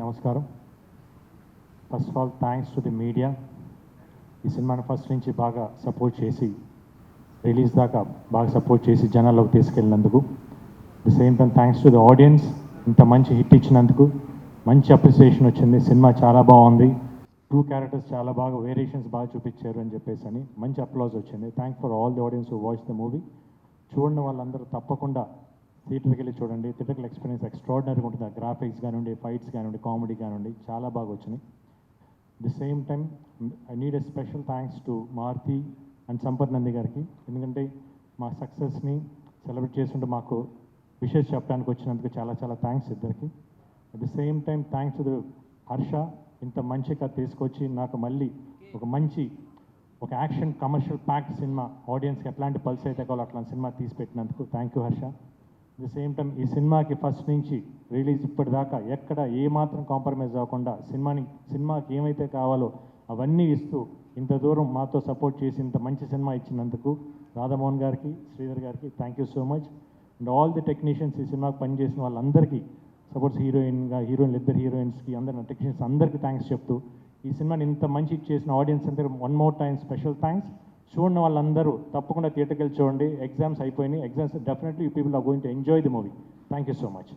నమస్కారం. First of all thanks to the media. ఈ సినిమాని ఫస్ట్ నుంచి బాగా సపోర్ట్ చేసి రిలీజ్ దాకా బాగా సపోర్ట్ చేసి జనాల్లోకి తీసుకెళ్ళినందుకు. The same time thanks to the audience, ఇంత మంచి హిట్ ఇచ్చినందుకు. మంచి అప్రిసియేషన్ వచ్చింది, సినిమా చాలా బాగుంది, 2 క్యారెక్టర్స్ చాలా బాగా వేరియేషన్స్ బాగా చూపించారు అని చెప్పేసి అని మంచి అప్లాజ్ వచ్చింది. Thank for all the audience who watch the movie. చూడండి వాళ్ళందరూ తప్పకుండా థియేటర్కి వెళ్ళి చూడండి. థియేటర్కి ఎక్స్పీరియన్స్ ఎక్స్ట్రాడినరీగా ఉంటుంది. గ్రాఫిక్స్ కానివ్వండి, ఫైట్స్ కానివ్వండి, కామెడీ కానివ్వండి, చాలా బాగా వచ్చినాయి. The same time I need a special thanks to Maruthi and Sampath Nandi గారికి. ఎందుకంటే మా సక్సెస్ని సెలబ్రేట్ చేస్తుంటే మాకు విషెస్ చెప్పడానికి వచ్చినందుకు చాలా చాలా థ్యాంక్స్ ఇద్దరికి. At the same time thanks to Harsha, ఇంత మంచిగా తీసుకొచ్చి నాకు మళ్ళీ ఒక యాక్షన్ కమర్షియల్ ప్యాక్ సినిమా ఆడియన్స్కి ఎట్లాంటి పల్స్ అయితే కావాలో అట్లాంటి సినిమా తీసి పెట్టినందుకు thank you Harsha. At the same time ఈ సినిమాకి ఫస్ట్ నుంచి రిలీజ్ ఇప్పటిదాకా ఎక్కడ ఏమాత్రం కాంప్రమైజ్ అవ్వకుండా సినిమాకి ఏమైతే కావాలో అవన్నీ ఇస్తూ ఇంత దూరం మాతో సపోర్ట్ చేసి ఇంత మంచి సినిమా ఇచ్చినందుకు రాధామోహన్ గారికి, శ్రీధర్ గారికి thank you so much. And all the technicians, ఈ సినిమాకి పనిచేసిన వాళ్ళందరికీ, సపోర్ట్స్ హీరోయిన్లు, ఇద్దరు హీరోయిన్స్కి, అందరి టెక్నీషియన్స్ అందరికీ థ్యాంక్స్ చెప్తూ ఈ సినిమాని ఇంత మంచి చేసిన ఆడియన్స్ అందరూ one more time special thanks. చూడని వాళ్ళందరూ తప్పకుండా థియేటర్కి వెళ్ళి చూడండి. ఎగ్జామ్స్ అయిపోయినాయి. Exams definitely you people are going to enjoy the movie. Thank you so much.